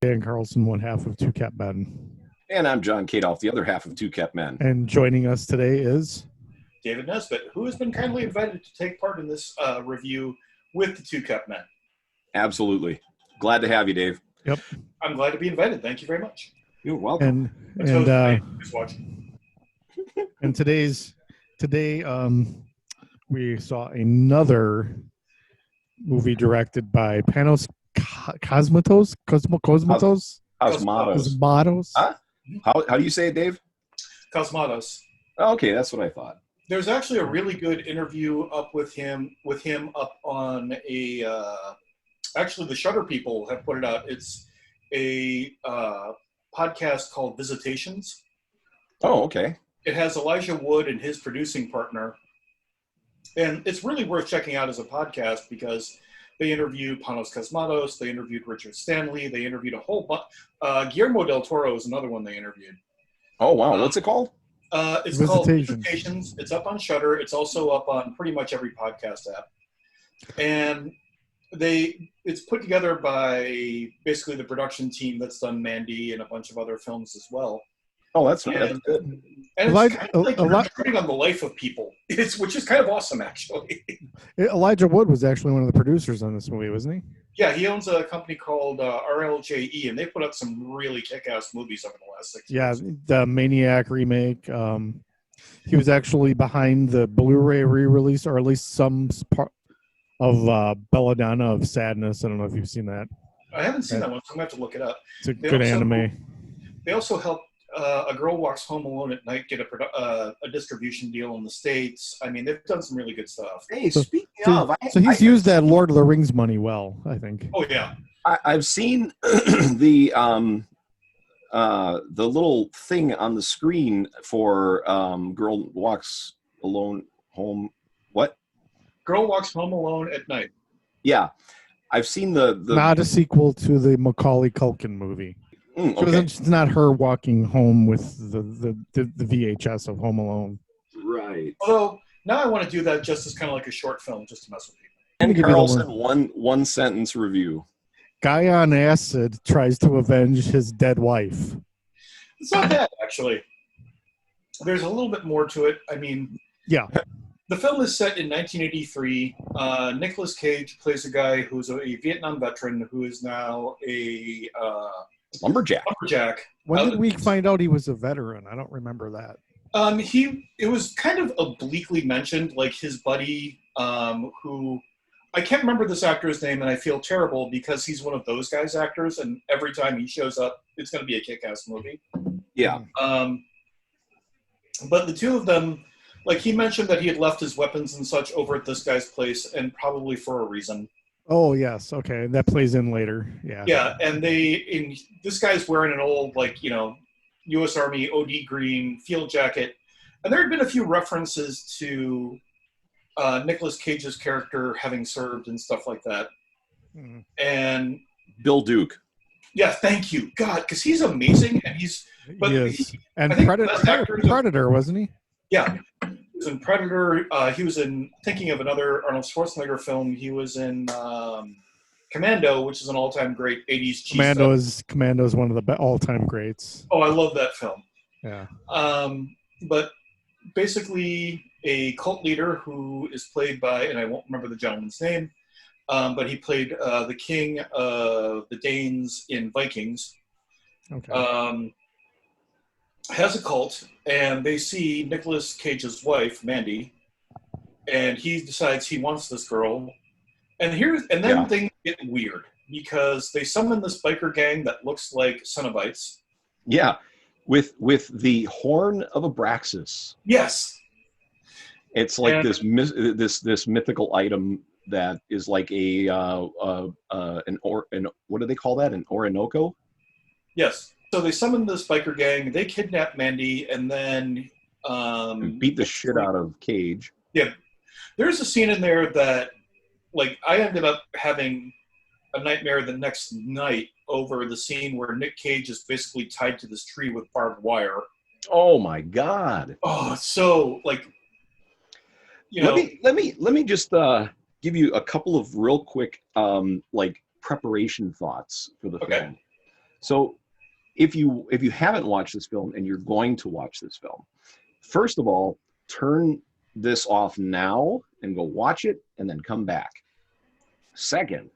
Dan Carlson, one half of Two Cap Men. And I'm John Kadoff, the other half of Two Cap Men. And joining us today is David Nesbitt, who has been kindly invited to take part in this review with the Two Cap Men. Absolutely. Glad to have you, Dave. Yep. I'm glad to be invited. Thank you very much. You're welcome. And today we saw another movie directed by Panos Cosmatos. Huh? How do you say it, Dave? Cosmatos. Oh, okay, that's what I thought. There's actually a really good interview up with him up on a actually the Shudder people have put it out. It's a podcast called Visitations. Oh, okay. It has Elijah Wood and his producing partner. And it's really worth checking out as a podcast because they interviewed Panos Cosmatos, they interviewed Richard Stanley, they interviewed a whole bunch. Guillermo del Toro is another one they interviewed. Oh, wow. What's it called? It's called Visitations. It's up on Shudder. It's also up on pretty much every podcast app. And it's put together by basically the production team that's done Mandy and a bunch of other films as well. Oh, that's good. And it's kind of like reporting on the life of people, which is kind of awesome, actually. Elijah Wood was actually one of the producers on this movie, wasn't he? Yeah, he owns a company called RLJE, and they put out some really kick-ass movies over the last 6 years. Yeah, the Maniac remake. He was actually behind the Blu-ray re-release, or at least some part of Belladonna of Sadness. I don't know if you've seen that. I haven't seen that one, so I'm going to have to look it up. It's a good anime. They also helped A Girl Walks Home Alone at Night get a distribution deal in the States. I mean, they've done some really good stuff. Hey, speaking of... So he's used that Lord of the Rings money well, I think. Oh, yeah. I've seen the little thing on the screen for Girl Walks Alone Home... What? Girl Walks Home Alone at Night. Yeah. I've seen the... Not a sequel to the Macaulay Culkin movie. Okay. It's not her walking home with the VHS of Home Alone. Right. Although, now I want to do that just as kind of like a short film, just to mess with people. And Carlson, one sentence review. Guy on acid tries to avenge his dead wife. It's not bad, actually. There's a little bit more to it. I mean... Yeah. The film is set in 1983. Nicolas Cage plays a guy who's a Vietnam veteran who is now a... Lumberjack. When did we find out he was a veteran? I don't remember that. It was kind of obliquely mentioned, like his buddy, who I can't remember this actor's name, and I feel terrible because he's one of those guys' actors, and every time he shows up, it's going to be a kick-ass movie. Yeah. But the two of them, like he mentioned that he had left his weapons and such over at this guy's place, and probably for a reason. Oh, yes. Okay. That plays in later. Yeah. Yeah. And this guy's wearing an old, U.S. Army OD green field jacket. And there had been a few references to Nicolas Cage's character having served and stuff like that. Mm. And Bill Duke. Yeah. Thank you. God, because he's amazing. And and Predator, wasn't he? Yeah. He was in Predator. He was in, thinking of another Arnold Schwarzenegger film, he was in Commando, which is an all-time great 80s cheese. Commando is one of the all-time greats. Oh, I love that film. Yeah. But basically a cult leader who is played by, and I won't remember the gentleman's name, but he played the king of the Danes in Vikings. Okay. Has a cult, and they see Nicolas Cage's wife, Mandy, and he decides he wants this girl. And then things get weird because they summon this biker gang that looks like Cenobites. Yeah, with the horn of Abraxas. Yes. It's like this mythical item that is like what do they call that? An Orinoco? Yes. So they summon this biker gang. They kidnap Mandy, and then And beat the shit out of Cage. Yeah, there's a scene in there that, like, I ended up having a nightmare the next night over the scene where Nick Cage is basically tied to this tree with barbed wire. Oh my God! Oh, it's so, like, you know. Let me just give you a couple of real quick like preparation thoughts for the film. So if you haven't watched this film and you're going to watch this film, first of all, turn this off now and go watch it and then come back. Second,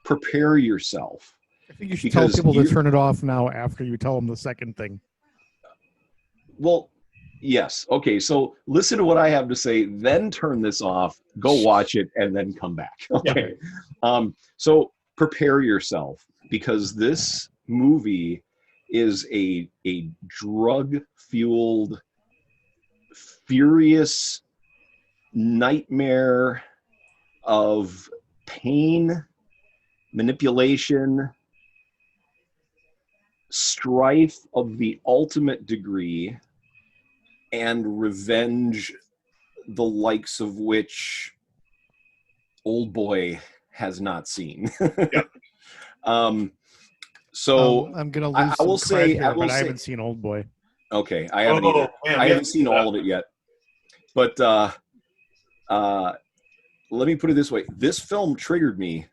prepare yourself. I think you should tell people to turn it off now after you tell them the second thing. Well, yes. Okay, so listen to what I have to say, then turn this off, go watch it, and then come back. Okay. Yeah. So prepare yourself, because this movie is a drug-fueled, furious nightmare of pain, manipulation, strife of the ultimate degree, and revenge, the likes of which Old Boy has not seen. So I'm gonna lose. I haven't seen Old Boy. Okay, I haven't either. Man, I haven't seen all of it yet. But let me put it this way: this film triggered me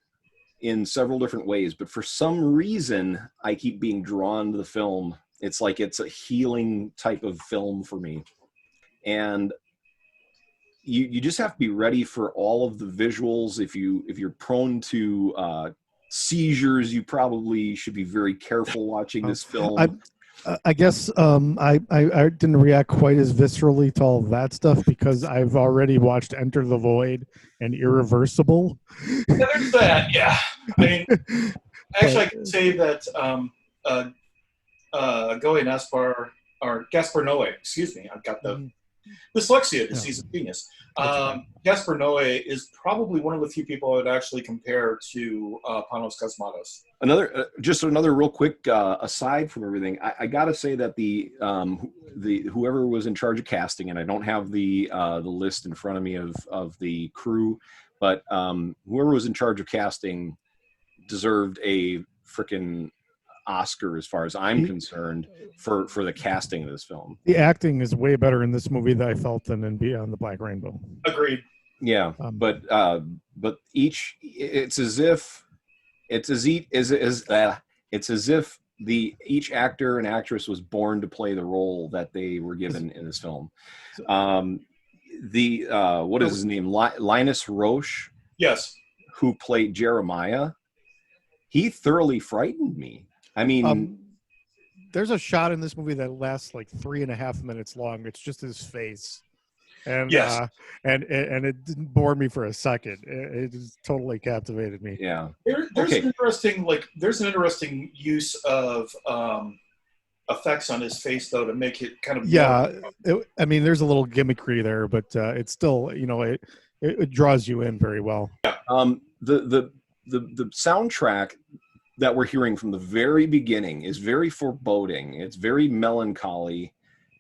in several different ways, but for some reason, I keep being drawn to the film. It's like it's a healing type of film for me, and you just have to be ready for all of the visuals. If you're prone to seizures, you probably should be very careful watching this film. I guess I didn't react quite as viscerally to all of that stuff because I've already watched Enter the Void and Irreversible. Yeah, there's that. Yeah, I mean, actually, I can say that Gaspar Noé. Excuse me, I've got the dyslexia disease of genius. Gaspar Noé is probably one of the few people I would actually compare to Panos Cosmatos. Another real quick aside from everything, I gotta say that the whoever was in charge of casting, and I don't have the list in front of me of the crew, but whoever was in charge of casting deserved a frickin' Oscar, as far as I'm concerned, for the casting of this film. The acting is way better in this movie than I felt than in Beyond the Black Rainbow. Agreed. Yeah, but it's as if each actor and actress was born to play the role that they were given in this film. What is his name? Linus Roche. Yes. Who played Jeremiah? He thoroughly frightened me. I mean, there's a shot in this movie that lasts like 3.5 minutes long. It's just his face, and and it didn't bore me for a second. It just totally captivated me. Yeah, there's an interesting use of effects on his face, though, to make it kind of I mean, there's a little gimmickry there, but it's still, it draws you in very well. Yeah. The soundtrack that we're hearing from the very beginning is very foreboding. It's very melancholy,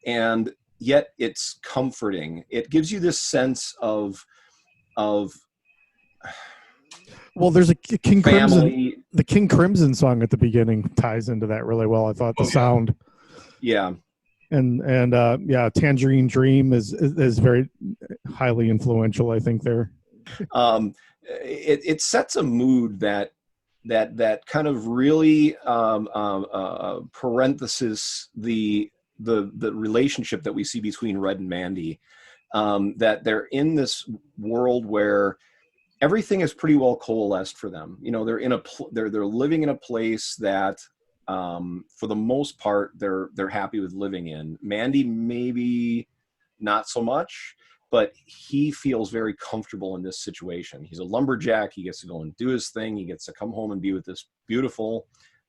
and yet it's comforting. It gives you this sense of well, there's a King Crimson. The King Crimson song at the beginning ties into that really well. I thought the sound. Yeah. And Tangerine Dream is very highly influential, I think, there. It sets a mood that kind of really parenthesis the relationship that we see between Red and Mandy, that they're in this world where everything is pretty well coalesced for them. They're living in a place that for the most part they're happy with living in. Mandy maybe not so much, but he feels very comfortable in this situation. He's a lumberjack. He gets to go and do his thing. He gets to come home and be with this beautiful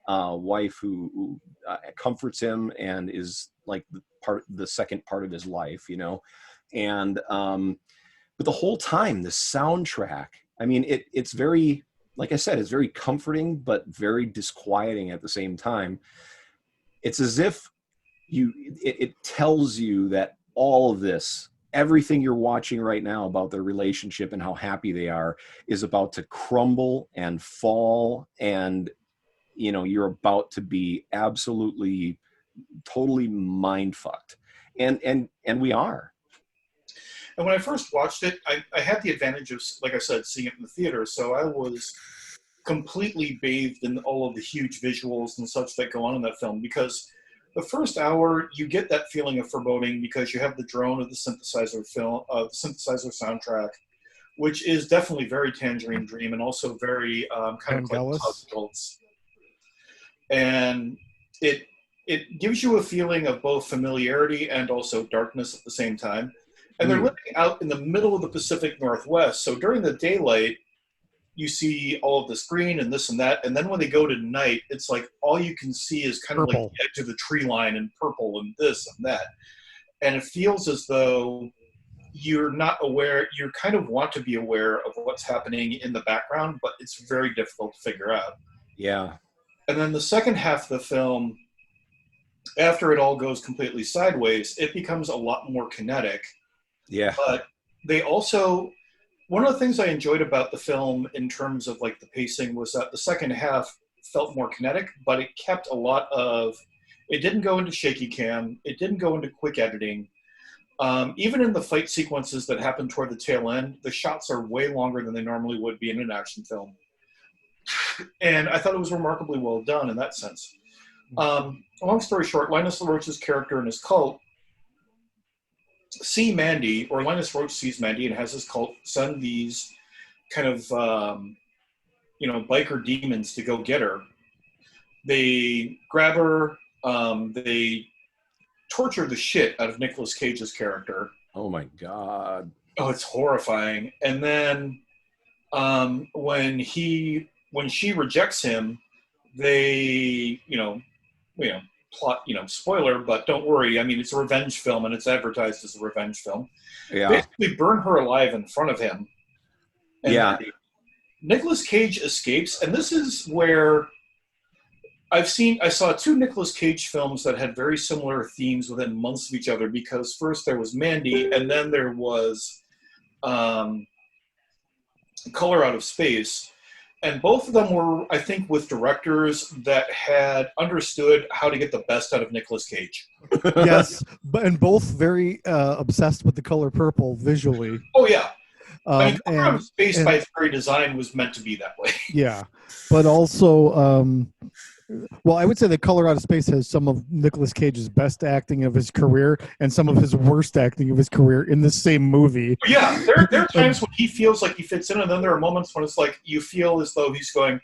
wife who comforts him and is like the second part of his life, And But the whole time, the soundtrack, I mean, it's very, like I said, it's very comforting, but very disquieting at the same time. It's as if it tells you that all of this, everything you're watching right now about their relationship and how happy they are, is about to crumble and fall, and you're about to be absolutely, totally mind fucked, and we are. And when I first watched it, I had the advantage of, like I said, seeing it in the theater, so I was completely bathed in all of the huge visuals and such that go on in that film, because the first hour you get that feeling of foreboding because you have the drone of the synthesizer soundtrack, which is definitely very Tangerine Dream and also very kind of like adults. And it gives you a feeling of both familiarity and also darkness at the same time. And they're living out in the middle of the Pacific Northwest, so during the daylight you see all of this green and this and that, and then when they go to night, it's like all you can see is kind purple. of like the edge of the tree line and purple and this and that. And it feels as though you're not aware, you kind of want to be aware of what's happening in the background, but it's very difficult to figure out. Yeah. And then the second half of the film, after it all goes completely sideways, it becomes a lot more kinetic. Yeah. But they also, one of the things I enjoyed about the film in terms of like the pacing was that the second half felt more kinetic, but it kept a lot of, it didn't go into shaky cam, it didn't go into quick editing. Even in the fight sequences that happen toward the tail end, the shots are way longer than they normally would be in an action film. And I thought it was remarkably well done in that sense. Long story short, Linus LaRoche's character and his cult see Mandy, or Linus Roche sees Mandy and has his cult send these kind of, biker demons to go get her. They grab her, they torture the shit out of Nicolas Cage's character. Oh my God. Oh, it's horrifying. And then when she rejects him, they, plot, spoiler, but don't worry. I mean, it's a revenge film and it's advertised as a revenge film. Yeah. Basically burn her alive in front of him. And yeah. Nicolas Cage escapes. And this is where I saw two Nicolas Cage films that had very similar themes within months of each other, because first there was Mandy and then there was Color Out of Space. And both of them were, I think, with directors that had understood how to get the best out of Nicolas Cage. Yes, and both very obsessed with the color purple visually. Oh, yeah. Color Out of Space by its very design was meant to be that way. Yeah, but also, well, I would say that Color Out of Space has some of Nicolas Cage's best acting of his career and some of his worst acting of his career in the same movie. Yeah, there are times when he feels like he fits in, and then there are moments when it's like you feel as though he's going,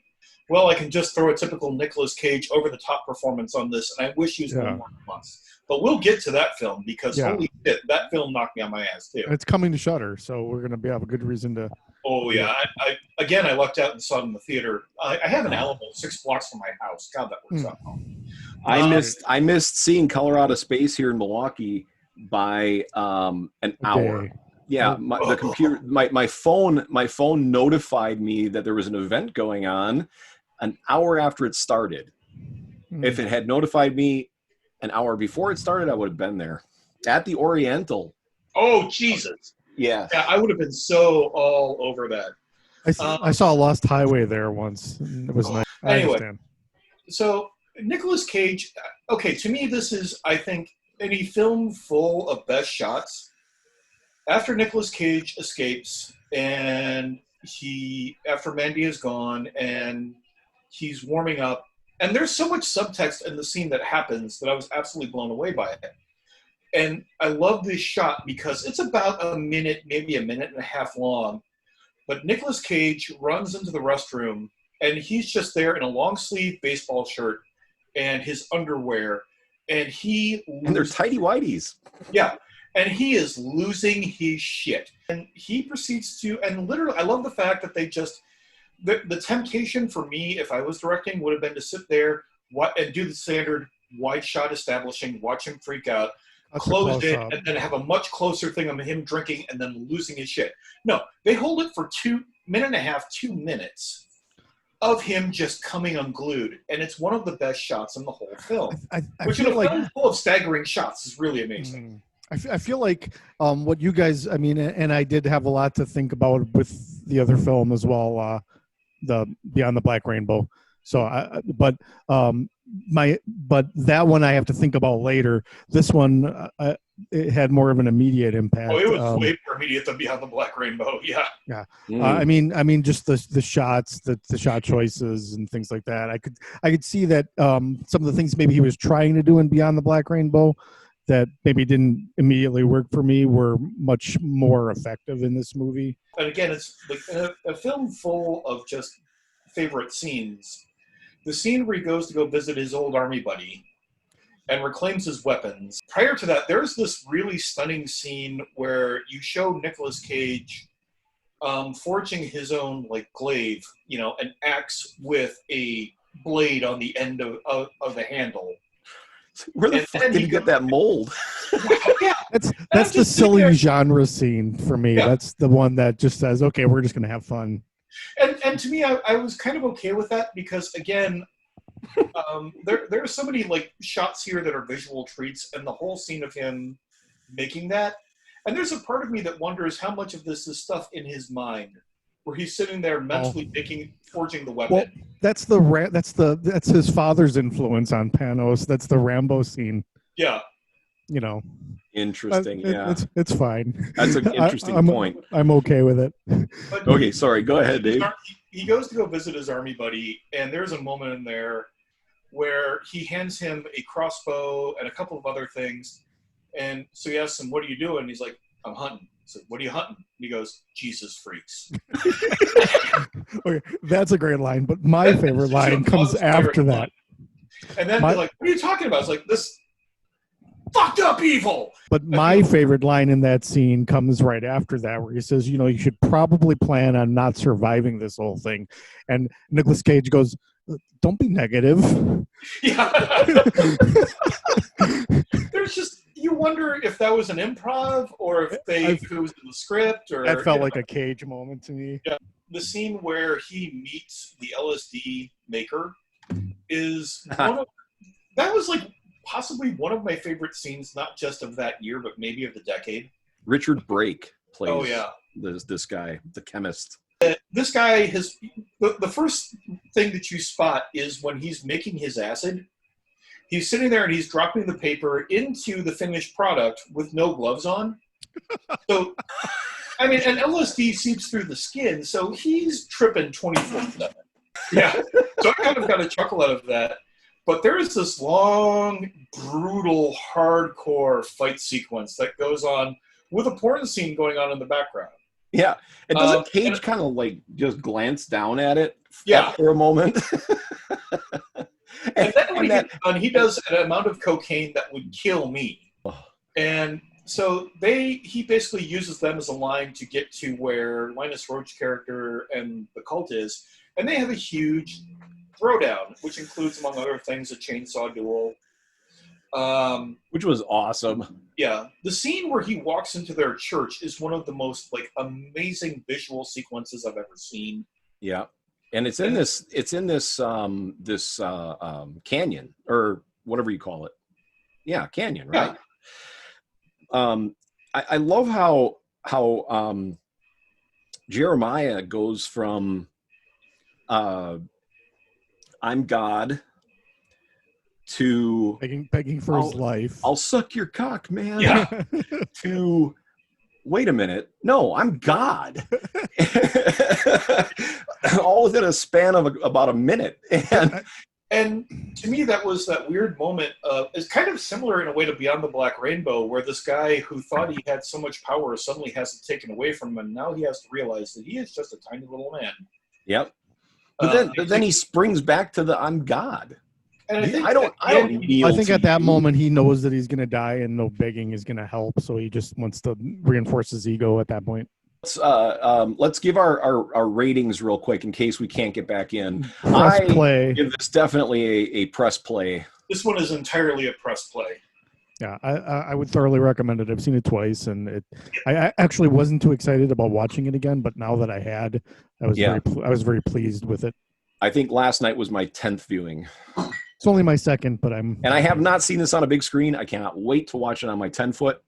well, I can just throw a typical Nicolas Cage over-the-top performance on this, and I wish he was a little more nuanced. But we'll get to that film, because holy shit, that film knocked me on my ass, too. It's coming to Shudder, so we're going to have a good reason to... Oh, yeah. I lucked out and saw it in the theater. I have an Alamo 6 blocks from my house. God, that works out. I missed seeing Color Out of Space here in Milwaukee by an hour. Yeah, my phone notified me that there was an event going on an hour after it started. If it had notified me an hour before it started, I would have been there at the Oriental. Oh, Jesus. Yeah, I would have been so all over that. I saw Lost Highway there once. It was nice. Anyway, so Nicolas Cage, okay, to me this is, I think, any film full of best shots. After Nicolas Cage escapes and after Mandy is gone and he's warming up, and there's so much subtext in the scene that happens that I was absolutely blown away by it. And I love this shot because it's about a minute, maybe a minute and a half long. But Nicolas Cage runs into the restroom, and he's just there in a long-sleeve baseball shirt and his underwear. And they're tighty-whities. Yeah. And he is losing his shit. And he proceeds to, and literally, I love the fact that they just, the temptation for me, if I was directing, would have been to sit there and do the standard wide shot establishing, watch him freak out. close it, and then have a much closer thing of him drinking and then losing his shit. No, they hold it for 2 minutes and a half, 2 minutes of him just coming unglued, and it's one of the best shots in the whole film. Which in a film full of staggering shots is really amazing. I feel like what you guys, I mean, and I did have a lot to think about with the other film as well, the Beyond the Black Rainbow. So, but that one I have to think about later. This one, it had more of an immediate impact. Oh, it was way more immediate than Beyond the Black Rainbow. Yeah. Yeah. I mean, just the shots, the shot choices and things like that. I could see that some of the things maybe he was trying to do in Beyond the Black Rainbow that maybe didn't immediately work for me were much more effective in this movie. And again, it's like a film full of just favorite scenes. The scene where he goes to go visit his old army buddy and reclaims his weapons. Prior to that, there's this really stunning scene where you show Nicolas Cage forging his own glaive, an axe with a blade on the end of the handle. Where the fuck did he get that mold? Yeah, that's the silly genre scene for me. Yeah. That's the one that just says, okay, we're just going to have fun. And to me, I was kind of okay with that because, again, there are so many shots here that are visual treats, and the whole scene of him making that. And there's a part of me that wonders how much of this is stuff in his mind, where he's sitting there mentally forging the weapon. Well, that's his father's influence on Panos. That's the Rambo scene. Yeah. Interesting. Yeah, it's fine. That's an interesting point. I'm okay with it. But okay, sorry. Go ahead, Dave. He goes to go visit his army buddy, and there's a moment in there where he hands him a crossbow and a couple of other things, and so he asks him, "What are you doing?" And he's like, "I'm hunting." So, "What are you hunting?" And he goes, "Jesus freaks." Okay, that's a great line, but my favorite line comes after that. And then they're like, "What are you talking about?" It's like, this fucked up evil. But my favorite line in that scene comes right after that, where he says, you should probably plan on not surviving this whole thing. And Nicolas Cage goes, don't be negative. Yeah. There's just, you wonder if that was an improv or if it was in the script. Or that felt like a Cage moment to me. Yeah. The scene where he meets the LSD maker is that was possibly one of my favorite scenes, not just of that year, but maybe of the decade. Richard Brake plays this guy, the chemist. This guy has the first thing that you spot is when he's making his acid. He's sitting there and he's dropping the paper into the finished product with no gloves on. So, and LSD seeps through the skin, so he's tripping 24/7. Yeah, so I kind of got a chuckle out of that. But there is this long, brutal, hardcore fight sequence that goes on with a porn scene going on in the background. Yeah. And doesn't Cage kind of just glance down at it Yeah. for a moment? And then when he gets done, he does an amount of cocaine that would kill me. Oh. And so he basically uses them as a line to get to where Linus Roach character and the cult is. And they have a huge throwdown, which includes, among other things, a chainsaw duel. Which was awesome. Yeah. The scene where he walks into their church is one of the most amazing visual sequences I've ever seen. Yeah. And it's in this canyon or whatever you call it. Yeah, canyon, right? Yeah. I love how Jeremiah goes from I'm God to begging for his life. I'll suck your cock, man. Yeah. To wait a minute. No, I'm God. All within a span of about a minute. And to me, that was that weird moment. It's kind of similar in a way to Beyond the Black Rainbow, where this guy who thought he had so much power suddenly has it taken away from him, and now he has to realize that he is just a tiny little man. Yep. But then he springs back to the I'm God. And I think at that moment he knows that he's going to die and no begging is going to help, so he just wants to reinforce his ego at that point. Let's give our ratings real quick in case we can't get back in. Press play. Give this definitely a press play. This one is entirely a press play. Yeah, I would thoroughly recommend it. I've seen it twice, and I actually wasn't too excited about watching it again, but now that I had, I was very pleased with it. I think last night was my 10th viewing. It's only my second, but and I have not seen this on a big screen. I cannot wait to watch it on my 10-foot.